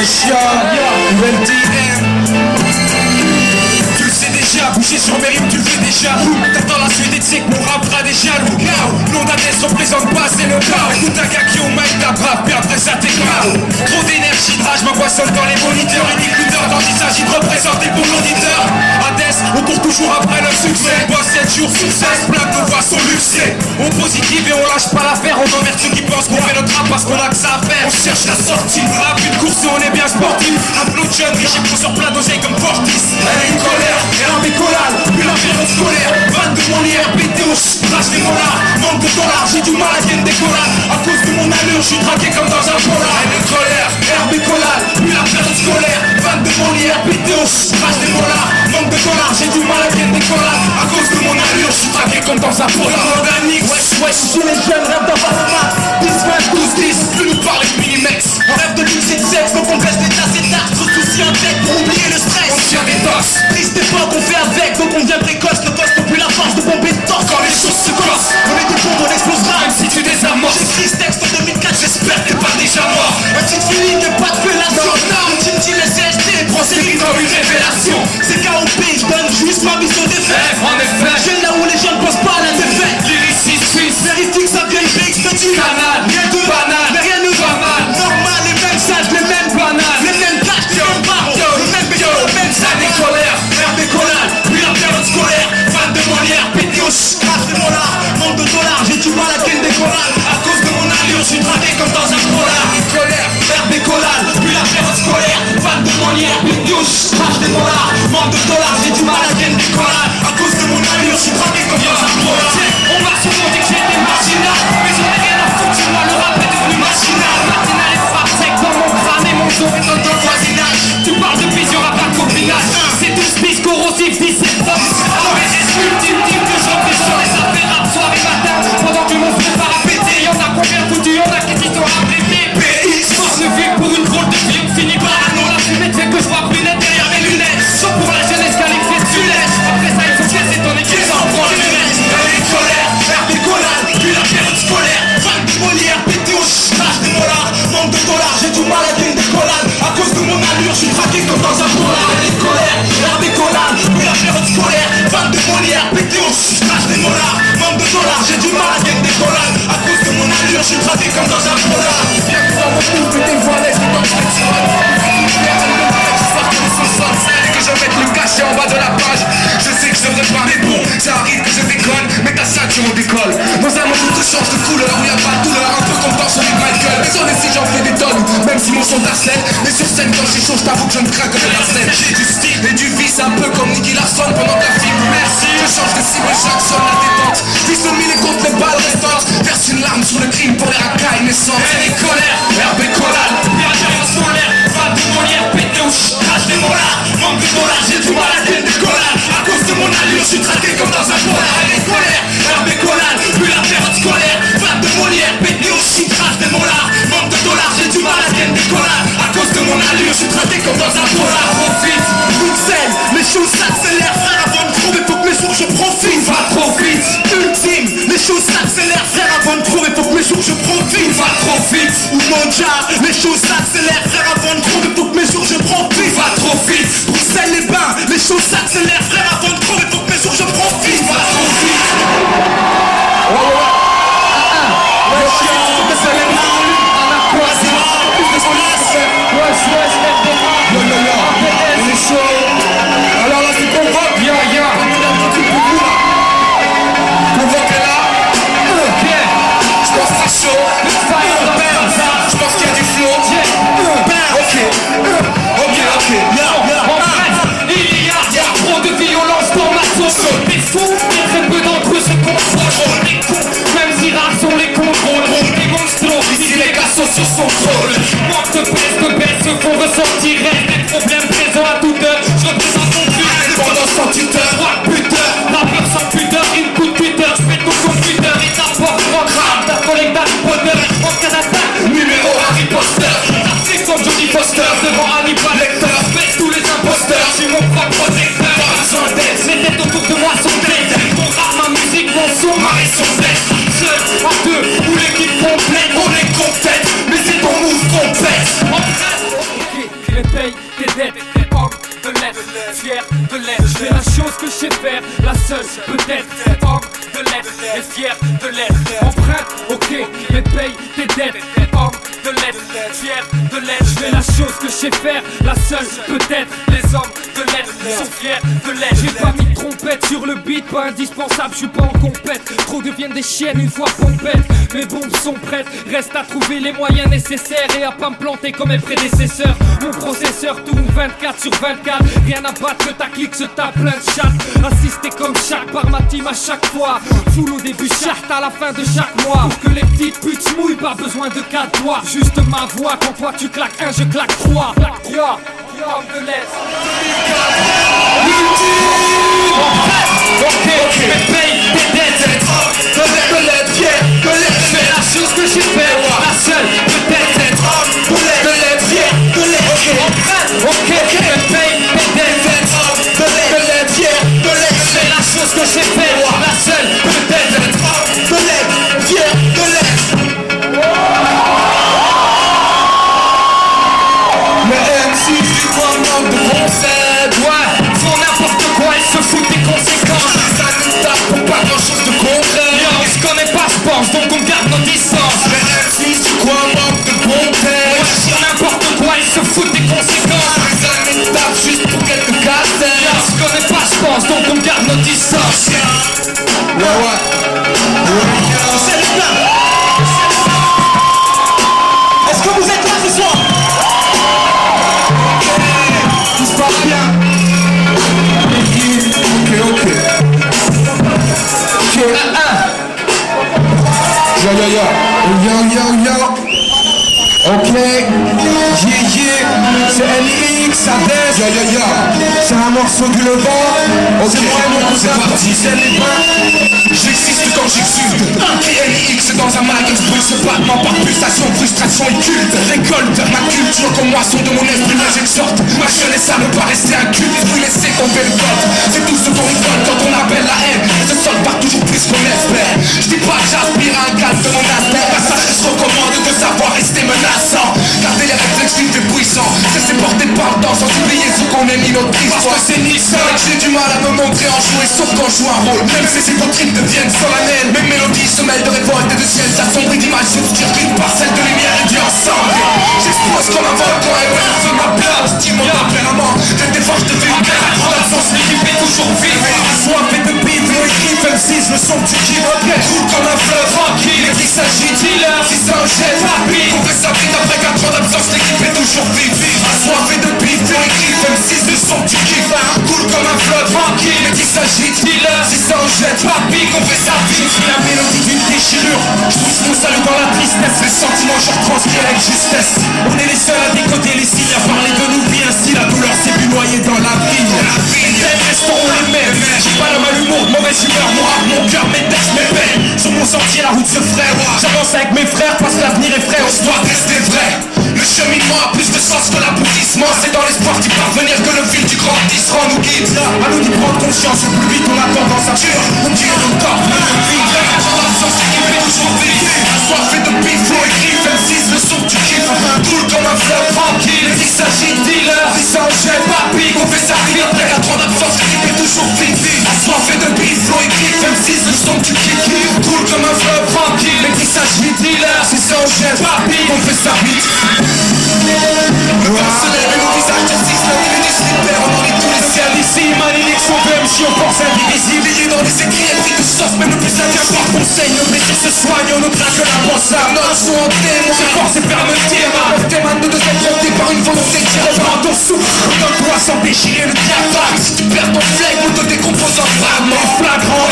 Tu le sais déjà, bouger sur mes rimes, tu le veux déjà. T'attends la suite et tu sais que mon rap fera des jaloux. Nom d'Adès représente pas, c'est le chaos. Écoute un gars qui au mic tape rap, puis après ça t'es KO. Trop d'énergie de rage, ma voix sonne dans les moniteurs. Unique lutteur, quand il s'agit de représenter pour l'auditeur. Adès, on court toujours après le succès. On bosse 7 jours sur 16, plein de voix sont luxées. On positive et on lâche pas l'affaire. On emmerde ceux qui pensent qu'on fait notre rap parce qu'on a que ça à faire. On cherche la sortie, rap une course et on est bien sportif. Upload jeune, riche et sur plein d'oseilles comme Fortis. Elle a une colère, elle a un bécolade, puis la période scolaire. 22 mon IRPT, crache les molars. Manque de dollars, j'ai du mal à gagner des collades. À cause de mon allure, je suis traqué comme dans un polar. Elle est colère, RB collade, puis la période scolaire. 22 mon IRPT, crache les molars. Manque de dollars, j'ai du mal à gagner des collades. À cause de mon allure, je suis traqué comme dans un polar. Organique, wesh, chez les jeunes, rêve d'avoir le mat. 10, 20, 12, 10, plus nous parler de Minimex. On rêve de luxe et de sexe, donc on baisse les tasses et tartes. Sauf souci un tech pour oublier le stress. On tient des tosses, triste époque, on fait avec, donc on devient précoce. Ne poste plus la force de bomber de torse quand les choses se corsent. On est des bombes, on explosera même si tu désamorces. J'écris ce texte en 2004, j'espère que t'es pas déjà mort. Un petit feeling et pas de fellation. Un petit les CHT, prends ses rimes comme une révélation. C'est KOP, je donne juste ma vision des faits. En effet, je viens là où les gens ne pensent pas à la défaite. Lyriciste suisse, vérifie que ça vient BX petit canal. Rien de banal, mais rien ne va mal. Normal, les mêmes sages, les mêmes banales, les mêmes tâches, les mêmes barreaux, le même béton, le même sac. Des colères, merde des collades, puis la période scolaire. Fan de Molière, PTO, crache des molars. Manque de dollars, j'ai du mal à gagner des collades. À cause de mon allure, je suis traqué comme dans un polar. Colère, merde des collades, puis la période scolaire. Fan de Molière, PTO, crache des molars. Manque de dollars, j'ai du mal à gagner des collades. À cause de mon allure, je suis traqué comme dans un polar. On m'a souvent dit que j'étais marginal, mais j'en ai rien à foutre, sur moi le rap est devenu machinal. Martinal et frappe sec dans mon crâne et mon dos est dans ton voisinage. Tu parles de vision à part copinage. C'est tous bis corrosif, 17 ans. Alors les ultime type que j'entre sur les affaires rap soir et matin. Pendant que mon frère part à péter, y'en a combien foutu, y'en a qui s'y sont abrétés. PI, force de vie pour une drôle de vie, on finit par un nom. La fumette fait que je vois plus net derrière mes lunettes. Sauf pour la jeunesse qualifiée, tu laisses. Après ça, il faut casser ton équipe sans prendre les lunettes. Elle est colère, RB collade, puis la période scolaire. Fan de Molière, PTO, crache des molars. Manque de dollars, j'ai du mal à gagner des collades. À cause de mon allure, je suis traqué comme dans un polar. Elle est colère, RB collade, puis la période scolaire. Fan de Molière, PTO, crache des molars. Manque de dollars, j'ai du mal à gagner des collades. À cause de mon allure, je suis traqué comme dans un polar. Viens que ça me trouve que t'es voilé, c'est comme ça que tu vas. Que je mette le cachet en bas de la page. Je sais que je devrais pas, mais bon, ça arrive que je déconne. Mais ta ceinture on décolle. Dans un monde où tout change de couleur, où y'a pas de douleur. Un peu comme dans Sonic Michael. Mais sur les si j'en fais des tonnes, même si mon son t'harcèle. Mais sur scène quand j'ai chaud, je t'avoue que je ne craque de la scène. J'ai du style et du vice, un peu comme Nicky Larson pendant que la film. Merci, je change de cible, Jackson la détente. Vise le mille et compte les balles restantes. Verse une larme sur le crime pour les racailles naissantes. Elle est colère, RB collade, puis la période scolaire. Fan de Molière, PTO, crache des molars. Manque de dollars, j'ai du mal à gagner des collades. À cause de mon allure, je suis traqué comme dans un polar. Elle est colère, RB collade, puis la période scolaire. Fan de Molière, PTO, crache des molars. Manque de dollars, j'ai du mal à gagner des collades. À cause de mon allure, je suis traqué comme dans un polar. Profite, Bruxelles, les choses s'accélèrent. Frère, avant de trouver, faut que mes jours je profite. Va trop vite, ultime, les choses s'accélèrent. Frère, avant de trouver, faut que mes jours je profite. Va trop vite, ou Monja, les choses s'accélèrent. Frère, avant de trouver, faut que mes jours je profite. Va trop vite, Bruxelles les bains, les choses s'accélèrent. Frère, avant de trouver, faut que mes jours je profite. Va trop vite. On est chaud. Alors là c'est Convoque. Convoque est là. Je pense que c'est chaud. Je pense qu'il y a du flow. Ok. Il y a trop de violence dans ma sauce. Des fous, et très peu d'entre eux se contrôlent. Les cons, même si rares sont les contrôles. Les monstros, ici les gars sont sur son trône. Manque de baisse se font ressentir. Reste des problèmes présents à toute heure. Je représente mon but, indépendance sans tuteur. Roi puteur, rappeur sans pudeur. Une coup de tuteur, je fais ton computer. Et t'apporte programme, ta collègue d'Harry Potter. En Canada, numéro Harry Potter. Artiste comme Johnny Foster devant Hannibal Lecter. Baisse tous les imposteurs, j'ai mon propre protecteur. Pas besoin d'aide, les têtes autour de moi sont dead. Mon rap, ma musique, mon son, ma raison d'être. Seul, à deux, ou l'équipe complète, on est complète. Mais c'est ton move qu'on pète. En train, chose que je sais faire, la seule peut-être. Homme de l'être et fier de l'être. Empreinte, ok, mais paye tes dettes. Homme de l'être, fier de l'être. Je fais la chose que je sais faire, la seule peut-être. Les hommes de l'être sont fiers de l'être. J'ai pas mis de trompette sur le beat, pas indispensable, je suis pas en compète. Trop deviennent des chiennes une fois pompettes. Mes bombes sont prêtes, reste à trouver les moyens nécessaires et à pas me planter comme mes prédécesseurs. Mon processeur tourne 24 sur 24. Rien à battre que ta clique se tape plein de chat. Assisté comme chaque par ma team à chaque fois. Full au début, charte à la fin de chaque mois. Pour que les petites putes se mouillent, pas besoin de 4 doigts. Juste ma voix, quand toi tu claques un, je claque 3. Homme de l'Est. Ok, mais paye tes dettes. De l'être, fier de l'être. Fais la chose que j'ai fait, la seule peut-être. De l'être, fier de l'être. Ok, mais paye tes dettes. De l'être, fier de l'être. Fais la chose que j'ai fait, la seule peut-être. De l'être, fier de l'être. Mais MC, c'est quoi le manque de concept? Ouais, font n'importe quoi, ils se foutent des conséquences. Ça nous tape pour pas grand chose de concret. Yo, on se connaît pas, je pense, donc on garde nos distances. Mais MC, c'est quoi le manque de contexte? Ouais, font n'importe quoi, ils se foutent des conséquences. Ça nous tape juste pour quelques Yo, cassettes. on se connaît pas, je pense, donc on garde nos distances. Ouais. C'est le plan. Est-ce que vous êtes là ce soir? Tout se passe bien. Ok. Yo. Ok. C'est NX, ça baisse. Yo. C'est un morceau du Levant. Ok. C'est moi et mon cousin parti, c'est les bains. J'existe quand j'exude. NX dans un mag explose ce battement par pulsation, frustration et culte. Récolte ma culture comme moisson de mon esprit, moi j'exhorte ma jeunesse à ne pas rester inculte. Vous laissez tomber le vote. C'est tout ce qu'on récolte quand on appelle la haine. Se solde par toujours plus qu'on espère. Je dis pas que j'aspire à un calme de mon aspect. Passage que je recommande de savoir rester menaçant. Garder les réflexifs et puissants. C'est porté par le temps sans oublier ce qu'on est mis notre histoire. Parce que c'est ni seul. J'ai du mal à me montrer en jouer sauf quand je joue un rôle. Même si ces doctrines deviennent solennelles. Mes mélodies se mêlent de révolte et de ciel. S'assombrit d'images obscures qu'une parcelle de lumière est due ensemble. J'explose comme un volcan et ouais, feu ma place. Dis mon tempérament. J'ai des forces de vulgaire. À grande absence, l'équipe est toujours vive. Assoiffé de bif, mon équipe M6, le son que tu kiffes. Roule comme un fleuve tranquille. Et qu'il s'agit dealer, si ça en jette rapide. On fait sa vie après 4 ans d'absence, l'équipe est toujours vive. Assoiffé de bif, mon équipe M6, le son que tu kiffes. Coule comme un fleuve tranquille. Et qu'il s'agit dealer, si ça en jette rapide. On fait sa vie. Je suis la mélodie d'une déchirure. Je pousse mon salut dans la tristesse. Les sentiments, je retranscris avec justesse. On est les seuls à décoder les signes, à parler de nous, puis ainsi la douleur s'est vue noyée dans la vie. Les restons les mêmes. J'ai pas la malhumour, mauvaise humeur, moi, mon cœur, mes textes, mes peines. Sur mon sentier, la route se fraye. J'avance avec mes frères, parce que l'avenir est frais, on se doit rester vrai. Le cheminement a plus de sens que l'aboutissement. C'est dans l'espoir d'y parvenir que le fil du grand tisserand nous guide. À nous d'y prendre conscience, au plus vite on a tendance à tuer. On tire nos corps, notre vie. L'absence d'équipe est toujours vive. Assoiffé de bif, flow écrit, 26, le son que tu kiffes. Coule comme un fleuve tranquille. Il s'agit de dealer, si ça en jette, papy, on fait sa vie. Après 4 ans d'absence, l'équipe est toujours vive. Assoiffé de bif, flow écrit, 26, le son que tu kiffes. Coule comme un fleuve tranquille. Mais qu'il s'agit de dealer, si ça en jette, papy, on fait sa vie. Le corps se lève et nos visages justice, la nuit du slipper, on enlève tous les ciels ici. Malédiction PM, si on pense indivisible. Liés dans les écrits et pris de sauce, même le plus indien par conseil. Nos blessures se soignent, on ne craque que la pensable. Notre son en témoin, se force et permettir. Tes mains de deux être montées par une volonté qui rejoint ton souffle. Donne-toi sans déchirer le diaphragme. Si tu perds ton flegme, on te décompose en fragments. Flagrant,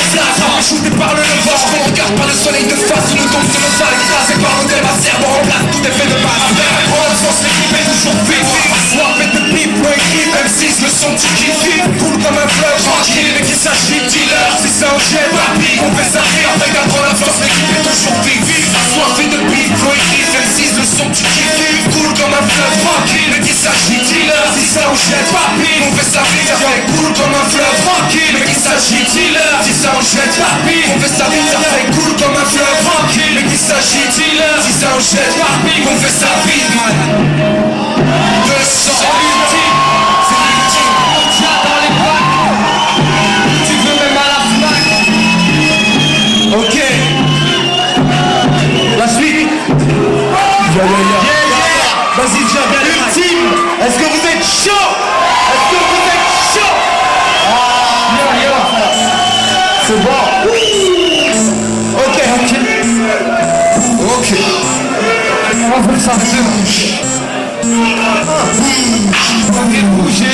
shooté par le levant. On regarde par le soleil de face, on nous tombe de nos salles. Écrasé par nos débats, cerveau en place, tout est fait de base. Avec la grande absence, l'équipe est toujours vive. Assoiffé de bip, no équipe, M6, le son tu kiffes. Coule comme un fleuve tranquille, mais qu'il s'agit de dealer. Si ça en jette, rapide, on fait sa vie. Avec la grande absence, l'équipe est toujours vive. Assoiffé de bip, no équipe, M6, le son tu kiffes. Coule comme un fleuve tranquille, mais qu'il s'agit de dealer. Si ça en jette, rapide, on fait sa vie. Ça fait cool comme un fleuve tranquille, mais qu'il s'agit de dealer. Si ça en jette, rapide, on fait sa vie. Ça fait cool comme un fleuve tranquille, mais qu'il s'agit de dealer. Si ça en jette, rapide, on fait sa vie, man. C'est l'ultime, c'est l'ultime. On tient dans les pattes. ça veut dire. Ok, bouger.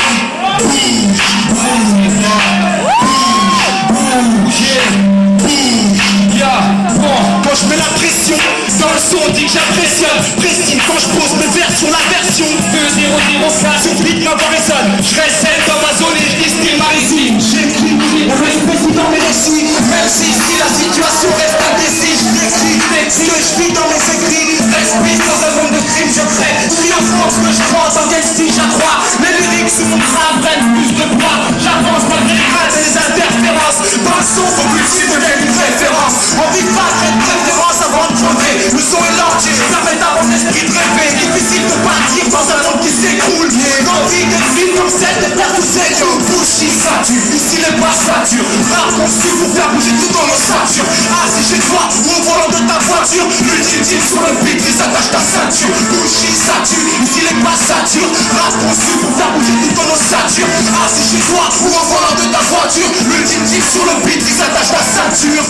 Quand je mets la pression dans le son, on dit que j'impressionne. Précise quand je pose mes vers sur la version 2004. Sur beat ma voix résonne. Je recèle dans ma zone et je distille ma résine. J'écris, on respecte dans mes récits. Même si la situation reste indécise, je décris ce que je vis dans mes écrits. Respire dans un monde de crimes, je crée. Si en France que je crois, dans quel style j'accrois. Les lyriques sous mon crâne prennent plus de poids. J'avance malgré les craintes et les interférences. Dans le son, faut plus de devienne une référence. On vit pas de préférence avant de crever. Le son est l'entier, permet à mon esprit de rêver. Difficile de partir dans un monde qui s'écroule. L'envie d'être ville comme celle de perdre tous ses yeux. Bouchi, sature, ici les basses satures. Rare conçu pour faire bouger tout dans l'ossature. Assis chez toi ou au volant de ta voiture. L'ultime type sur le beat, les attaches ta ceinture. Bouchi, sature, ici les basses satures. Rare conçu pour faire bouger tout dans l'ossature. Assis chez toi ou au volant de ta voiture. L'ultime type sur le beat, les attaches ta ceinture.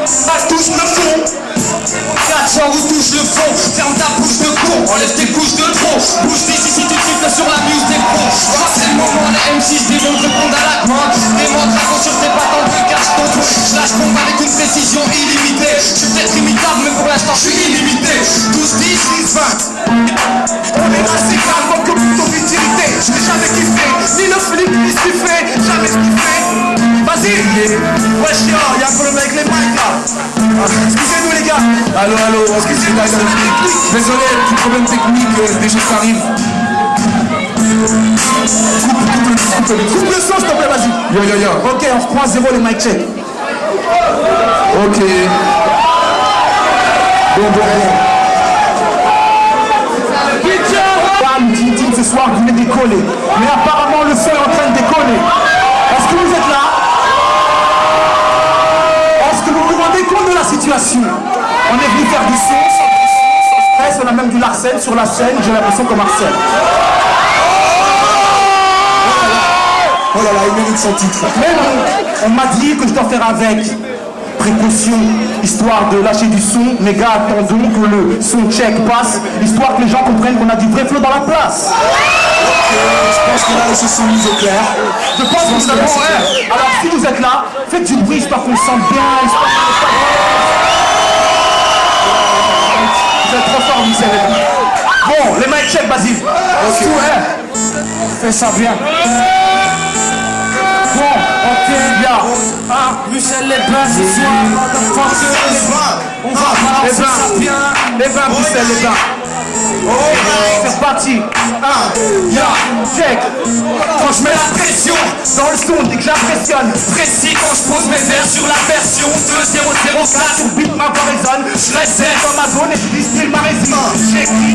Ça touche le fond. 400 ou touche le fond. Ferme ta bouche de con, enlève tes couches de trop. Bouge d'ici si tu triples sur la muse des pros. C'est le moment, les M6 démontrent répondre à la commande. Démontre à sur tes patentes de cache-ton. Je lâche tombe avec une précision illimitée. Je suis peut-être imitable mais pour l'instant je suis illimité. 12, 10, 20. On est assez calme comme plutôt futilité. Je n'ai jamais kiffé, ni le flip ni ce qu'il fait. Jamais ce qu'il fait. Vas-y. Wesh yo, y'a un problème avec les mics là. Excusez-nous les gars. Allô, excusez-moi, désolé, petit problème technique, des choses qui arrivent. Coupe le son s'il te plaît, vas-y. Yo. Ok, on reprend à zéro les mic check. Ok. Bon. Bam, Tintin, ce soir, vous venez décoller. Mais apparemment, le son est en train de décoller. Est-ce que vous êtes là? Est-ce que vous vous rendez compte de la situation? On est venu faire du son, sans stress, on a même du Larsen sur la scène, j'ai l'impression qu'on harcèle. Oh là là, il mérite son titre. Mais non, on m'a dit que je dois faire avec précaution, histoire de lâcher du son. Les gars, attendons que le son check passe, histoire que les gens comprennent qu'on a du vrai flow dans la place. Je pense que là, les choses sont mises au clair. Je pense que nous avons... Alors, si vous êtes là, faites du bruit, histoire qu'on se sente bien, histoire qu'on se Vous êtes trop fort, vous savez. Bon, les mic check, vas-y. Ok. Fais ça bien. Bon, ok, bien. Michel les bains ce soir. On va balancer ça bien. Les bains, Bruxelles, les bains. C'est parti. Check. Quand je mets la pression Dans le son, dès que j'impressionne. précis, quand je pose mes vers sur la version 2004. Sur beat, ma voix résonne. Je réserve Dans ma zone et je distille ma résine. J'écris,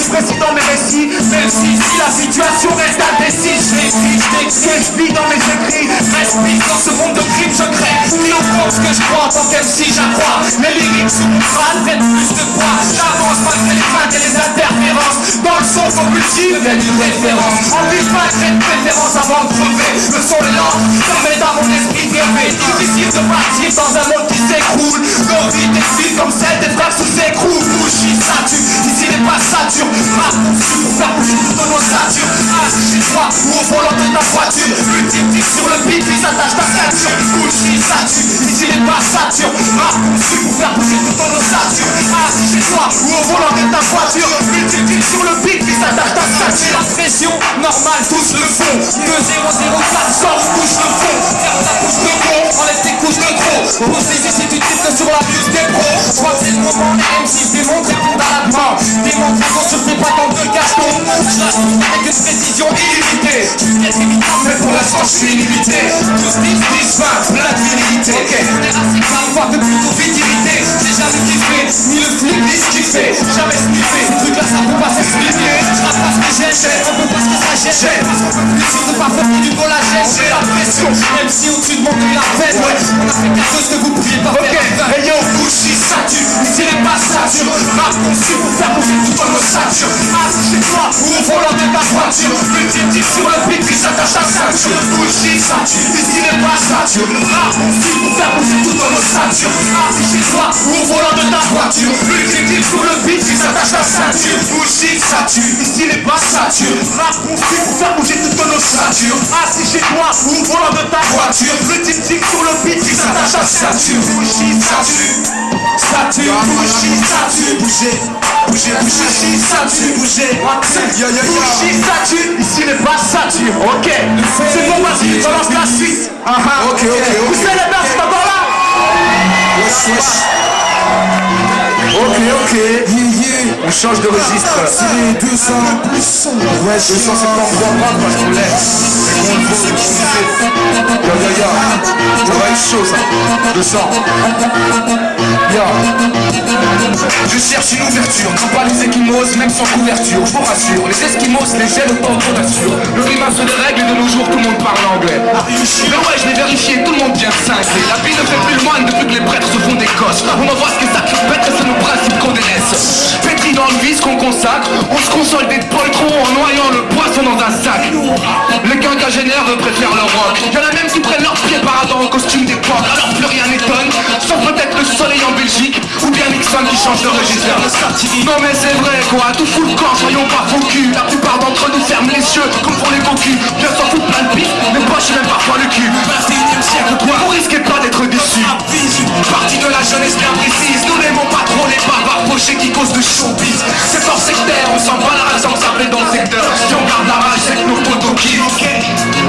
je précis dans mes récits. même si la situation reste indécise. J'écris, Je vis dans mes écrits. respire dans ce monde de crimes je crée. Ni au fond ce que je crois en tant qu'MC j'accrois. Mes lyriques sous mon crâne prennent plus de poids. J'avance malgré les craintes et les interférences. Dans le son qu'on cultive, il y a une référence. En vue pas de préférence avant de crever. Le son est lent, permet dans mon esprit de rêver. Difficile de partir dans un monde qui s'écroule. L'envie d'exil comme celle des frères sous écrou. Bouchi, sature, ici les pas satures. Rap conçu pour faire bouger tout dans nos satures. Assis chez toi ou au volant de ta voiture. Ultime type sur le beat, puis s'attache ta ceinture. Bouchi, sature, ici les pas satures. Rap conçu pour faire bouger tout dans nos satures. Assis chez toi ou au volant de ta voiture. Ultime type sur le beat, puis s'attache ta ceinture. La pression, normale, touche le fond. 2004 sort, touche le fond. Ferme ta bouche de con, enlève tes couches de trop. Pose les yeux si tu triples sur la buse des pros. Je crois que c'est le moment, les M6 démontrent répondre à la demande. Démontre à sur tes patentes de cache-ton. Je lâche tout avec une précision illimitée. Je suis peut-être imitable, mais pour l'instant je suis illimité. 12, 10, 20, plein de virilité. On est assez calme, voire de plutôt virilité. J'ai jamais kiffé, ni le flip, ni ce qu'il fait. Jamais sniffé, ce truc là ça peut pas s'expliquer. Je rappe pas ce que j'aime, on peut pas ce que ça gêne. Parce qu'on peut plus sûr de pas faire du collagène. J'ai la pression, même si au-dessus de mon cul la fête. On a fait quelque chose que vous pouviez pas faire. Hey yo, Bouchi, sature, ici les pas satures. Rap conçu pour faire bouger tout dans nos satures. Assis chez toi ou au volant de ta voiture. Ultime type sur le beat qui s'attache à ceinture. Bouchi, sature, ici les pas satures. Rap conçu pour faire bouger tout dans nos satures. Assis chez toi ou au volant de ta voiture. Ultime type sur le beat qui s'attache ça sature. Bougie, ça tue, ici les bas sature. Rap construit pour faire bouger toute ton ossature. Assis chez toi ou au volant de ta voiture. Le tic-tic sur le beat qui s'attache à sature. Bougie, ça tue. Ça tue, bougie, ça tue. Bouger, bouger, bouger, ça tue. Bouger, bougie, ça tue. Ici les bas sature. Ok, c'est bon, vas-y, balance la suite. Ok. Vous savez les bases, c'est encore là. Wesh. Ok. On change de registre. C'est les 200 plus. Ouais, 273 grammes parce qu'on laisse. Et qu'on le faut. Ça va être chaud ça. 200. Je cherche une ouverture, non pas les Esquimos, même sans couverture, je vous rassure. Les Esquimos, les gèlent autant qu'on assure. Le climat se dérègle et de nos jours tout le monde parle anglais. Mais ouais, je l'ai vérifié, tout le monde vient cinglé. La vie ne fait plus le moine depuis que les prêtres se font des cosses. On envoie ce que ça pète et c'est nos principes qu'on délaisse. Pétri dans le vice qu'on consacre, on se console des poltrons en noyant le poisson dans un sac. Les quinquagénaires préfèrent le rock. Y'en a même qui prennent leurs pieds paradant en costume d'époque. Alors plus rien n'étonne, sauf peut-être le soleil en Belgique ou bien Nixon qui change de registre. Non mais c'est vrai quoi, tout fout le camp, soyons pas faux cul. La plupart d'entre nous ferment les yeux comme font les cocus. Bien s'en foutent plein de pif, les poches et même parfois le cul. 21e siècle quoi, vous risquez pas d'être déçus. Partie de la jeunesse bien précise, nous n'aimons pas trop les barbares pochés qui causent de showbiz. C'est fort sectaire, on sent pas la race sans s'appeler dans le secteur. Si on garde la rage, c'est que nos potos kiffent.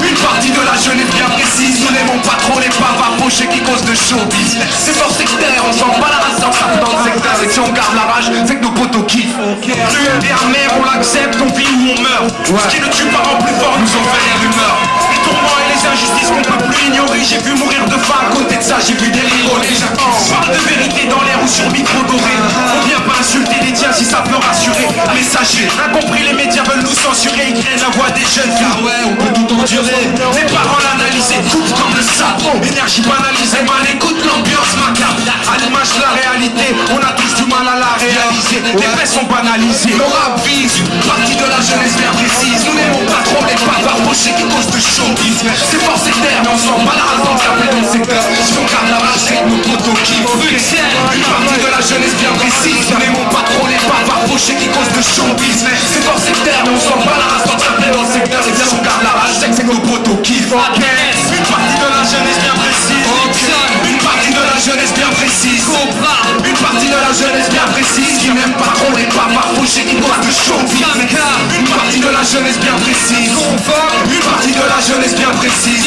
Une partie de la jeunesse bien précise, nous n'aimons pas trop les barbares pochés qui causent de showbiz. C'est fort sectaire, on sent pas la race sans s'appeler dans le secteur. Et si on garde la rage, c'est que nos potos kiffent. Cruel et amer, on l'accepte, on vit ou on meurt. Ce qui ne tue pas rend plus fort, nous en fait les rumeurs. Les tourments et les injustices qu'on peut plus ignorer. J'ai vu mourir de faim, à côté de ça, j'ai vu des rigoler. Parle de vérité dans l'air ou sur micro doré. On vient pas insulter les tiens si ça peut rassurer. Messager, incompris, les médias veulent nous censurer. Ils craignent la voix des jeunes, car ouais, on peut tout endurer. Les paroles analysées, coupent comme le sabre. Énergie banalisée, mal écoute l'ambiance macabre. À l'image de la réalité, on a tous du mal à la réaliser. Les faits sont banalisés, nos rap visent une partie de la jeunesse bien précise. Nous n'aimons pas trop les barbares pochés qui causent de showbiz. C'est fort sectaire, mais on sent pas la race dans le secteur. Si on garde la rage, c'est que nos potos kiffent. Une partie de la jeunesse bien précise. Nous n'aimons pas trop les barbares pochés qui causent de showbiz. C'est fort sectaire, mais on sent pas la race dans le secteur. Et si on garde la rage, c'est que nos potos kiffent. Une partie de la jeunesse bien précise. Une partie de la jeunesse bien précise. Une partie de la jeunesse bien précise qui n'aime pas trop les barbares pochés qui causent de showbiz. Une partie de la jeunesse bien précise. Une partie de la jeunesse bien précise.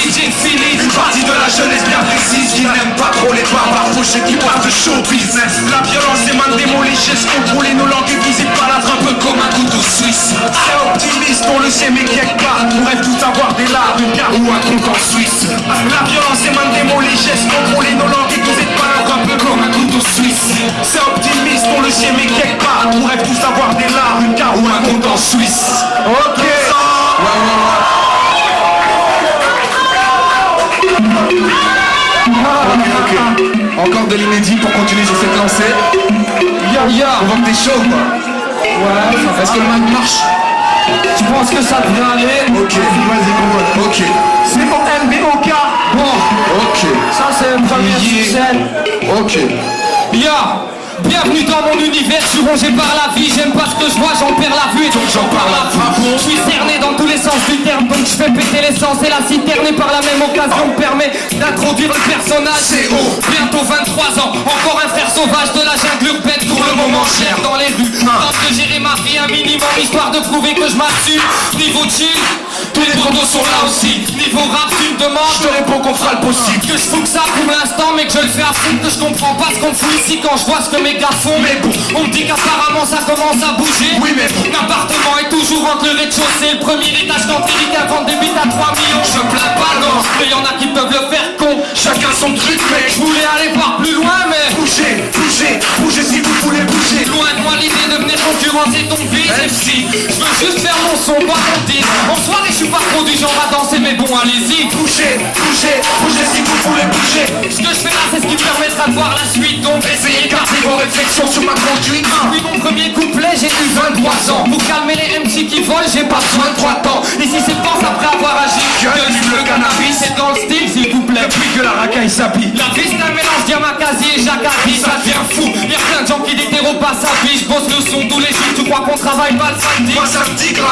Une partie de la jeunesse bien précise qui n'aime pas trop les barbares pochés qui causent de showbiz. La violence émane des mots, les gestes contrôlés, nos langues aiguisées par la un peu comme un couteau suisse. C'est optimiste, on le sait mais quelque part on rêve tous avoir des larmes, une carte ou un compte en Suisse. La violence émane des mots, les gestes contrôlés, nos langues aiguisées par un peu comme un couteau suisse. C'est optimiste, on le sait mais quelque part on rêve tous avoir des larmes, une carte ou un compte en Suisse. Ok. Encore de l'inédit pour continuer sur cette lancée. On va que t'es chaud quoi. Ouais, est-ce que le mic marche? tu penses que ça devrait aller? Ok, vas-y, ok. C'est mon MBOK. Bon, Ok. ça c'est le premier succès. Ok. Bienvenue dans mon univers, je suis rongé par la vie. J'aime pas ce que je vois, j'en perds la vue et donc j'en parle à vous. Je suis cerné dans tous les sens du terme, donc je fais péter l'essence et la citerne. Et par la même occasion me permet d'introduire le personnage. C'est bientôt 23 ans, encore un frère sauvage de la jungle urbaine. Pour le moment cher dans les rues, tente de gérer ma vie un minimum, histoire de prouver que je m'assume. Niveau chill, tous les bandeaux sont là aussi. Niveau rap, tu me demandes, Je te réponds qu'on fera le possible. que je fous que ça pour l'instant, mais que je le fais à fond, que je comprends pas ce qu'on fout ici quand je vois ce que mes gars font. Mais bon, On me dit qu'apparemment ça commence à bouger. Oui, mais bon. L'appartement est toujours entre le rez-de-chaussée. Le premier étage quand Eric invente des bites à 3 millions. Je plains pas, non, mais y'en a qui peuvent le faire con. chacun son truc mec. Je voulais aller voir plus loin, mais Bougez, bougez, bougez si vous voulez bouger. loin de moi l'idée de venir concurrencer ton fils. MC, je veux juste faire mon son, pas ton disque. En soirée je suis pas trop du genre à danser, mais bon allez-y. Bougez, bougez, bougez si vous voulez bouger. Ce que je fais là c'est ce qui me permettra de voir la suite. Donc Essayez d'écarter vos réflexions sur ma conduite. Depuis mon premier couplet, j'ai eu 23 ans. Pour calmer les MC qui volent, j'ai pas besoin de 3 temps. Ici c'est pense après avoir agi. Que du le cannabis. C'est dans le style s'il vous plaît. Depuis que la racaille s'habille. La vie c'est un mélange Yamakasi et Jacadi, ça devient fou. Y'a plein de gens qui déterrent au passage. Je bosse le son tous les jours, tu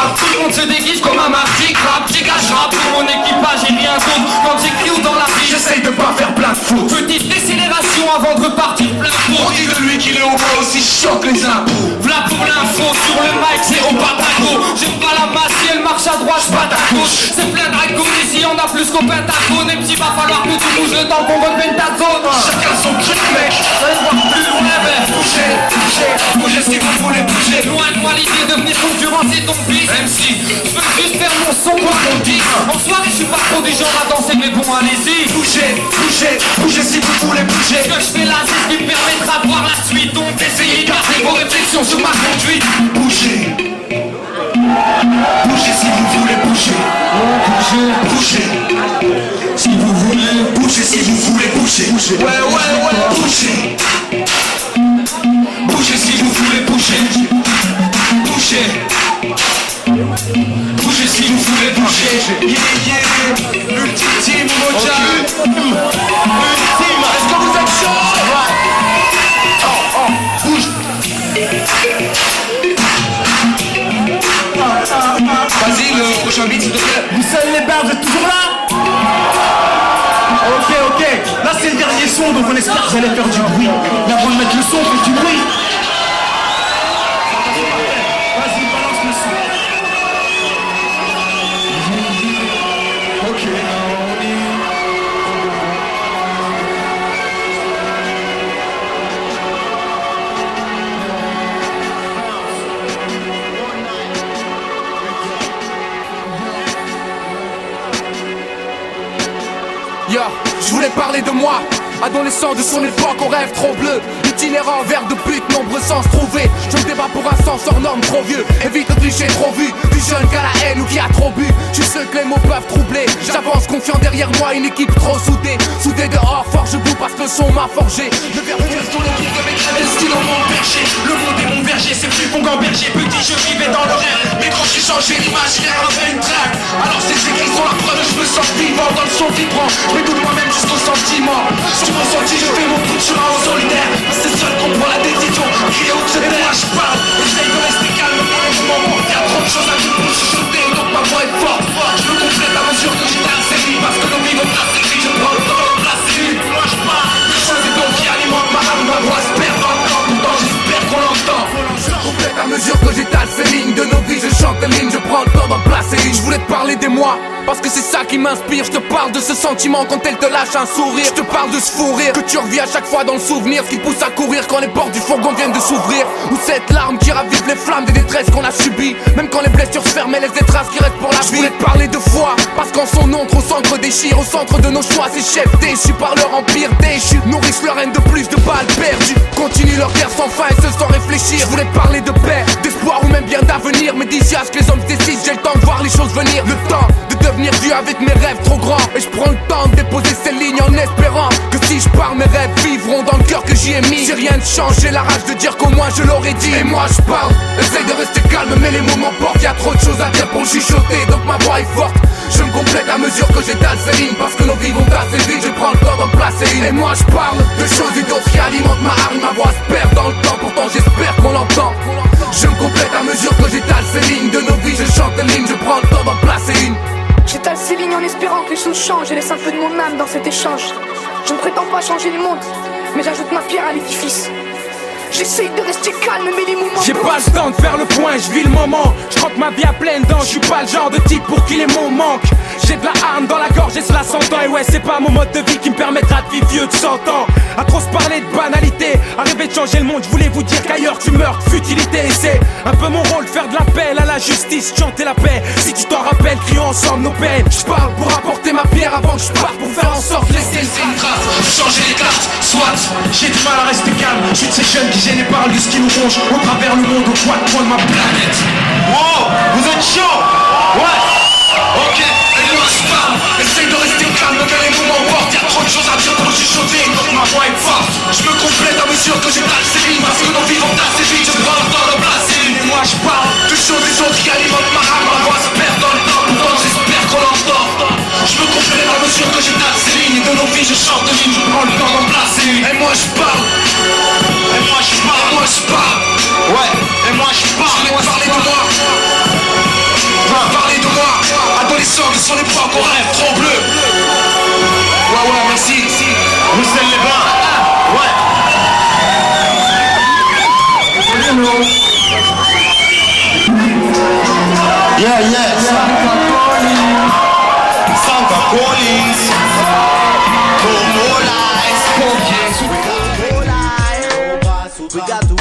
rap. Tout le monde se déguise comme un mardi rap. Dégage rap pour mon équipage et rien d'autre. Quand j'écris ou dans la vie, J'essaye de pas faire plein de fautes. petite décélération avant de repartir plein pot. On dit de lui qu'il est au moins aussi chiant que les impôts. V'là pour l'info, sur le mic, zéro pataco. J'aime pas la masse, si elle marche à droite, j'patte à gauche. C'est plein de dragons, ici y'en a plus qu'au Pentagone. Et puis va falloir que tu bouges le temps qu'on revienne ta zone. Chacun son truc mec. Allez voir plus loin, ben. Bougez, bougez, bougez si vous voulez bouger. Loin de moi l'idée de venir concurrencer ton fils. Même si je veux juste faire mon son, moi mon dit. En soirée, je suis pas trop du genre à danser, mais bon, allez-y. Bougez, bougez, bougez si vous voulez bouger. Ce que je fais là, c'est ce qui me permettra de voir la suite. Donc essayez de garder vos réflexions sur ma conduite. Bougez. Bougez si vous voulez bouger. Bougez, bougez. Si vous voulez bouger, si vous voulez bouger. Ouais, ouais, ouais. Bougez. Bougez si vous voulez bouger. Bougez. Bougez si vous voulez bouger. Yeah, yeah. Ultime Moja. Ultime. Est-ce que vous êtes chaud? Bouge. Vas-y, le prochain beat s'il te plaît. Vous savez les bars, vous êtes toujours là? Ok, là c'est le dernier son, donc on espère que vous allez faire du bruit. Mais avant de mettre le son, faites du bruit. Vas-y, balance le son. Ok, Yo, je voulais parler de moi, adolescent de son époque au rêve trop bleu. Itinérant vers de but, nombreux sens trouvés. Je me débat pour un sens hors norme trop vieux. Évite le cliché trop vu, du jeune qu'à la haine ou qui a trop bu. Je suis seul que les mots peuvent troubler. J'avance confiant derrière moi, une équipe trop soudée. Soudée dehors, forge bout parce que le son m'a forgé. Le verbe Sur le kick avec la style en mon berger. Le monde est mon berger, c'est plus bon qu'en berger. Petit, je vivais dans le rêve. Mais quand j'ai changé l'imaginaire avait une traque. Alors ces écrits sont la preuve, je me sens vivant dans le son vibrant. Je m'écoute moi-même jusqu'au sentiment. Sur mon senti, je fais mon bout de chemin en solitaire. C'est seul qu'on prend la décision. Crier où que je moi je parle. J'essaye de rester calme, mais les moments manquent. Y'a trop de choses à dire pour chuchoter, donc ma voix est forte. Je me complète à mesure que j'éteins ces vies. Parce que nos vies vont passer vite, je prends le temps de placer une. Moi je parle. Les choses et donc qui alimentent ma âme, ma voix se perd dans le temps. Pourtant j'espère qu'on l'entend. Je complète à mesure que j'étale ces lignes de nos vies, je chante les lignes, je prends le temps d'en placer une. Je voulais te parler des mois, parce que c'est ça qui m'inspire. Je te parle de ce sentiment quand elle te lâche un sourire. Je te parle de ce fou rire que tu revis à chaque fois dans le souvenir. Ce qui pousse à courir quand les portes du fourgon viennent de s'ouvrir. Ou cette larme qui ravive les flammes des détresses qu'on a subies. Même quand les blessures se ferment et laissent des traces qui restent pour la vie. Je voulais te parler de foi, parce qu'en son nom trop centre déchire. Au centre de nos choix, ces chefs déchus par leur empire déchu nourrissent leur haine de plus de balles perdues. Continuent leur guerre sans fin et ce sans réfléchir. Je voulais te parler de paix, d'espoir ou même bien d'avenir. Mais d'ici à ce que les hommes se décident, j'ai le temps de voir les choses venir. Le temps de devenir vieux avec mes rêves trop grands. Et je prends le temps de déposer ces lignes en espérant que si je pars, mes rêves vivront dans le cœur que j'y ai mis. J'ai rien de changé, j'ai la rage de dire qu'au moins je l'aurais dit. Et moi je parle, essaye de rester calme mais les moments portent. Y'a trop de choses à dire pour chuchoter, donc ma voix est forte. Je me complète à mesure que j'étale ces lignes. Parce que nos vies vont assez vite, je prends le temps d'en placer une. Et moi je parle de choses et d'autres qui alimentent ma hargne. Ma voix se perd dans le temps, pourtant j'espère qu'on l'entend. Je me complète à mesure que j'étale ces lignes de nos vies, je chante les lignes, je prends le temps d'en placer une. J'étale ces lignes en espérant que les choses changent et laisse un peu de mon âme dans cet échange. Je ne prétends pas changer le monde, mais j'ajoute ma pierre à l'édifice. J'essaye de rester calme mais les moments J'ai pas le temps de faire le point, je vis le moment. Je croque ma vie à pleines dents, je suis pas le genre de type pour qui les mots manquent. J'ai de la hargne dans la gorge et cela s'entend. Et ouais, c'est pas mon mode de vie qui me permettra de vivre vieux de 100 ans. À trop se parler de banalité, arriver de changer le monde, je voulais vous dire qu'ailleurs tu meurs de futilité. Et c'est un peu mon rôle, faire de l'appel à la justice, chanter la paix. Si tu t'en rappelles, crions ensemble nos peines. Je parle pour apporter ma pierre avant que je parte, pour faire en sorte de laisser C'est une trace, changer les cartes, soit j'ai du mal à rester calme. Je suis de ces jeunes qui gênés par le qui nous ronge au travers le monde, au coin de ma planète. Wow, vous êtes chaud? Ouais. Ok, et moi je parle, essaye de rester calme, mais les moments portent. Y'a trop de choses à dire pour chuchoter, donc ma voix est forte. Je me complète à mesure que j'étale ces lignes, parce que nos vies vont assez vite, je prends le temps de placer une. Et moi je parle de choses des autres qui alimentent ma rame. Ma voix se perd dans le temps, pourtant j'espère qu'on l'entend. Je me complète à mesure que j'étale ces lignes, et de nos vies je chante de lignes, je prends le temps d'en placer une. Et moi je parle. Et moi je parle, moi je parle. Ouais, et moi je parle. Je vais parler de moi.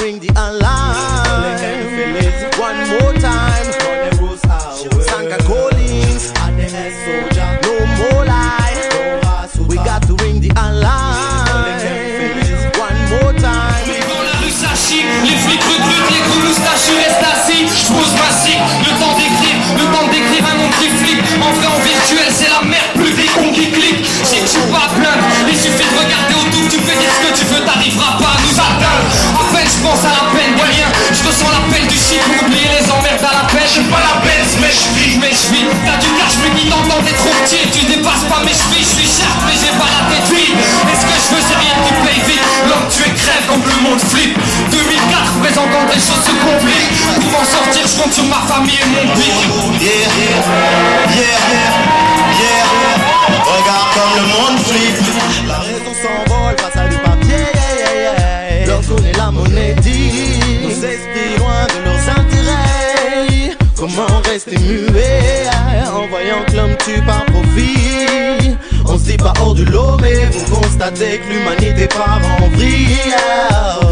ring the alarm. One more time. Sanka calling. No more lie. We got to ring the alarm. One more time. Dans la rue ça chie, les flics recrutent, les gros moustachus restent assis. J'pose ma cible, le temps d'écrire un nom qui flippe. En vrai en virtuel c'est la merde, plus des cons qui cliquent. Si tu pas plaindre, il suffit de regarder autour, tu peux dire ce que tu veux, t'arriveras pas à nous atteindre. À peine j'pense à la peine de rien, j'ressens l'appel du shit pour oublier les emmerdes à la peine. J'suis pas la peine, mais j'vis, t'as du cash mais qui t'entend t'es trop petit. Tu dépasses pas mes chevilles, j'suis sharp mais j'ai pas la tête vide. Et ce que j'veux c'est rien qui paye vite. L'homme tu es crève comme le monde flip. 2004 présent quand les choses se compliquent. Pour m'en sortir j'compte sur ma famille et mon pic. Regarde comme le monde flippe. La raison s'envole face à du papier. Leur tourner la monnaie dit nos esprits loin de leurs intérêts. Comment rester muet en voyant que l'homme tue par profit? On se dit pas hors du lot mais vous constatez que l'humanité part en vrille.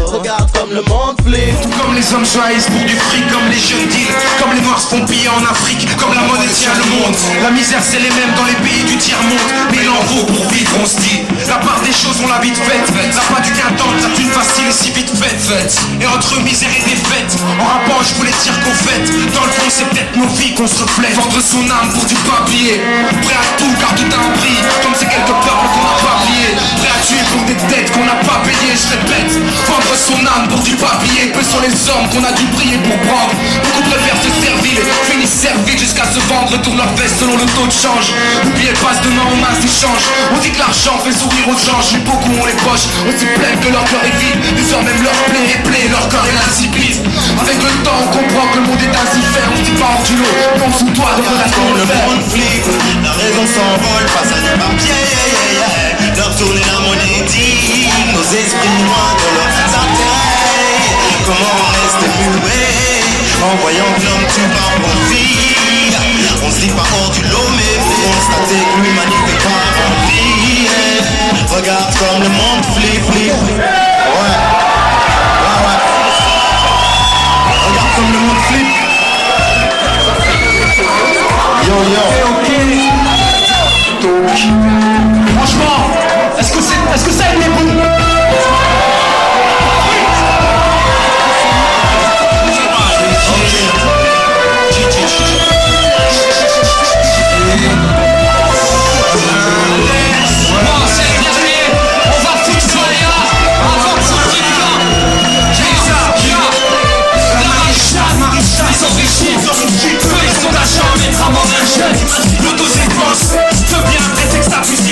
Regarde comme le monde flippe. Comme les hommes choisissent pour du fric, comme les jeunes deals, comme les noirs se font piller en Afrique, comme la monnaie tient le monde. La misère c'est les mêmes dans les pays du tiers-monde, mais il en vaut pour vivre on se dit. La part des choses on l'a vite faite, la pas du gain temps, la thune facile et si vite faite. Et entre misère et défaite, en rappant je voulais dire qu'au fait, dans le fond c'est peut-être nos vies qu'on se reflète. Vendre son âme pour du papier, prêt à tout car tout a un prix, comme c'est quelques peuples qu'on n'a pas plié. Prêt à tuer pour des dettes qu'on n'a pas payées, je répète. Vendre son âme pour du papier, peu sont les hommes qu'on a dû prier pour prendre. Beaucoup préfèrent se servir, finissent servis jusqu'à se vendre, retournent leur veste selon le taux de change. Oubliez passe de main en main d'échange. On dit que l'argent fait sourire aux gens, j'ai beaucoup ont les poches. On s'y plaint que leur cœur est vide, désormais même leur plaie est plaie, leur corps est insipide. Avec le temps on comprend que le monde est ainsi fait, on se dit pas hors du lot, donc sous toi de relation Le monde flippe, la raison s'envole face à du papier. Leur tourner la monnaie dit nos esprits loin de leurs intérêts. Comment rester muet en voyant que l'homme tue par profit? On se dit pas hors du lot mais faut constater que l'humanité part en vie. Regarde comme le monde flippe. Ouais. Regarde comme le monde flippe. Franchement, est-ce que ça a été bon?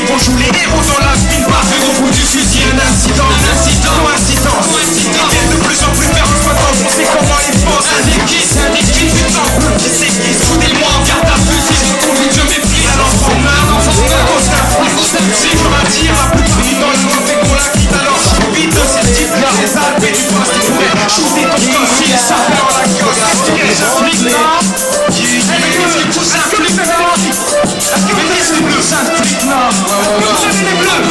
On joue les héros dans la spin, parfait au bout du fusil. Un incident, coïncidence. Ils viennent de plus en plus féroces maintenant, on sait comment ils pensent. Un équipe, putain, qui c'est qui se fout des mois en garde à vue. Si je trouve que je méprise, alors l'enfant meurt, c'est dur à dire, la plupart du temps ils ont fait qu'on la quitte. Alors je suis vite de cette type-là, les alpes et du poste, ils pourraient shooter ton gosse si les sapeurs à la gosse. Est-ce que les impliquent là? Est-ce que tout s'implique là? Est-ce que tout s'implique là? Les bleus,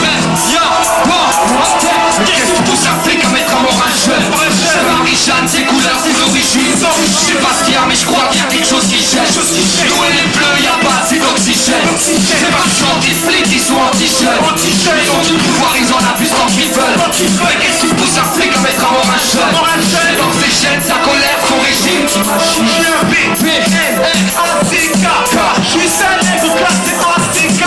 qu'est-ce que tout s'implique à mettre à mort un jeune? Marie-Jeanne, ses couleurs, ses origines. Je sais pas ce qu'il y a mais je crois qu'il y a quelque chose qui gêne. Nous et les bleus, y'a pas assez d'oxygène. C'est pas que anti-flics, ils sont anti-jeunes. Ils ont du pouvoir, ils en abusent tant qu'ils veulent. Mais qu'est-ce qui pousse un flic à mettre à mort un jeune? Dans ses gènes, sa colère, son régime. Je suis un B-N-A-C-K. Je suis un nègre classé A-C-K.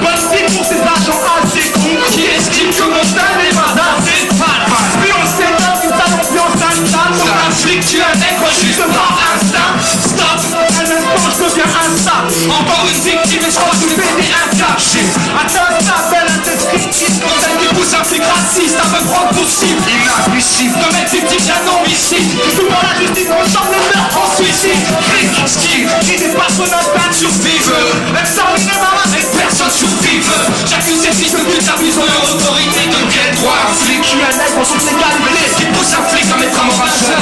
Bonne cible pour ces agents assez cons qui estiment que mon style est pas assez sale. Puis on s'étonne que ça l'ambiance installe. Mon un flic, tu es un nègre juste par instinct. Stop, un instant je deviens instable. Encore une victime et je crois que c'est des incapchés. Attends, ça appelle un descriptif. Celle qui pousse un flic raciste à me prendre pour cible. Inadmissible de mettre victime d'un homicide. Souvent la justice ressemble le meurtre en suicide. Flic, style, qui dépasse son instinct de survivre. Même sans minimum avec personne survive. J'accuse ces fils de pute abusant leur autorité. De quel droit un flic? Je suis un nègre en son égalité. Qui pousse un flic à mettre à mort un jeune.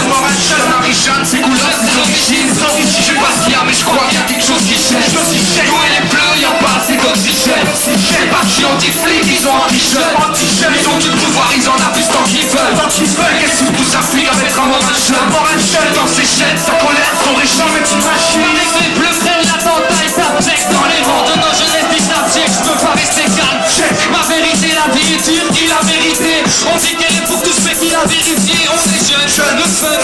Marie-Jeanne, ses couleurs, ses origines. Je sais pas ce qu'il y a mais je crois qu'il y a quelque chose qui gêne. Nous et les bleus, y'a pas assez d'oxygène. C'est pas que je suis anti-flic, ils ont anti-jeunes. Ils ont du pouvoir, ils en abusent tant qu'ils veulent. Qu'est-ce que pousse un flic à mettre on est jeunes, le fun,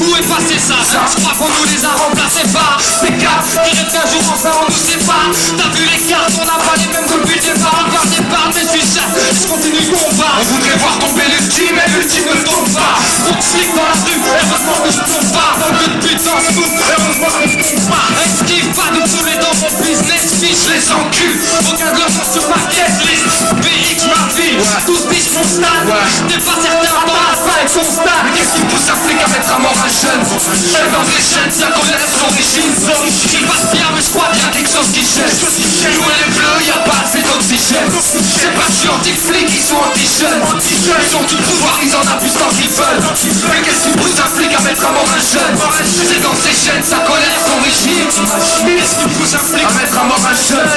où est passé ça? Je crois qu'on nous les a remplacés par ces gars qui rêvent qu'un jour enfin on nous sépare. T'as vu les cartes, on n'a pas les mêmes depuis le départ. Regarde les barres, mais je suis chasse, je continue le combat. On voudrait voir tomber l'ultime, mais l'ultime ne tombe pas. On te flic dans la rue, heureusement que je tombe pas. Dans le putain se fout, heureusement que je tombe pas. Esquive pas de tous les dans mon business, fiche les enculs. Regarde leur nom sur ma caisse list. BX ma vie, tous biches mon stade. T'es pas certain dans la salle avec son stade. Mais qu'est-ce qui pousse un flic à mettre à mort un jeune? Dans les chaînes, ça connaît son origine. Je passe bien, mais je crois qu'il y a quelque chose qui gêne. Nous et les bleus, y'a pas assez d'oxygène. C'est pas que je suis anti-flic, ils sont anti-jeunes. Ils ont tout le pouvoir, ils en abusent tant qu'ils veulent. Mais qu'est-ce qui pousse un flic à mettre à mort un jeune? C'est dans ses chaînes, sa colère, son régime. Qu'est-ce qui pousse un flic à mettre à mort un jeune?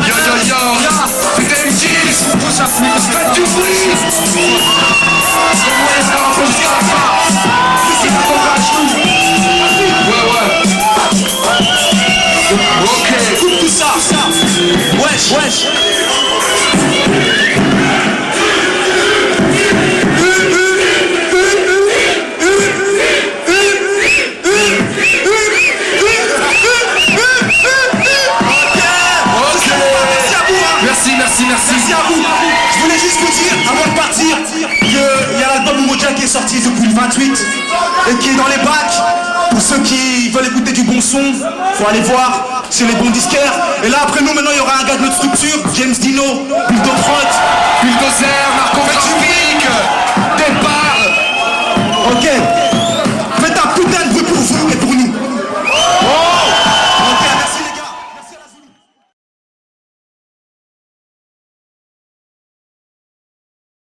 Yo yo yo, putain une qui pousse un flic à mettre du bruit. Ouais, ça va pas jusqu'à la fin. C'est la courage tout. Ouais. Ok, écoute tout ça. Wesh. Merci à vous. Je voulais juste vous dire, avant de partir, qu'il y a l'album Momoja qui est sorti depuis le 28 et qui est dans les bacs. Pour ceux qui veulent écouter du bon son, faut aller voir chez les bons disquaires. Et là après nous, maintenant il y aura un gars de notre structure, James Dino, Bulldozer, Marco Franspic.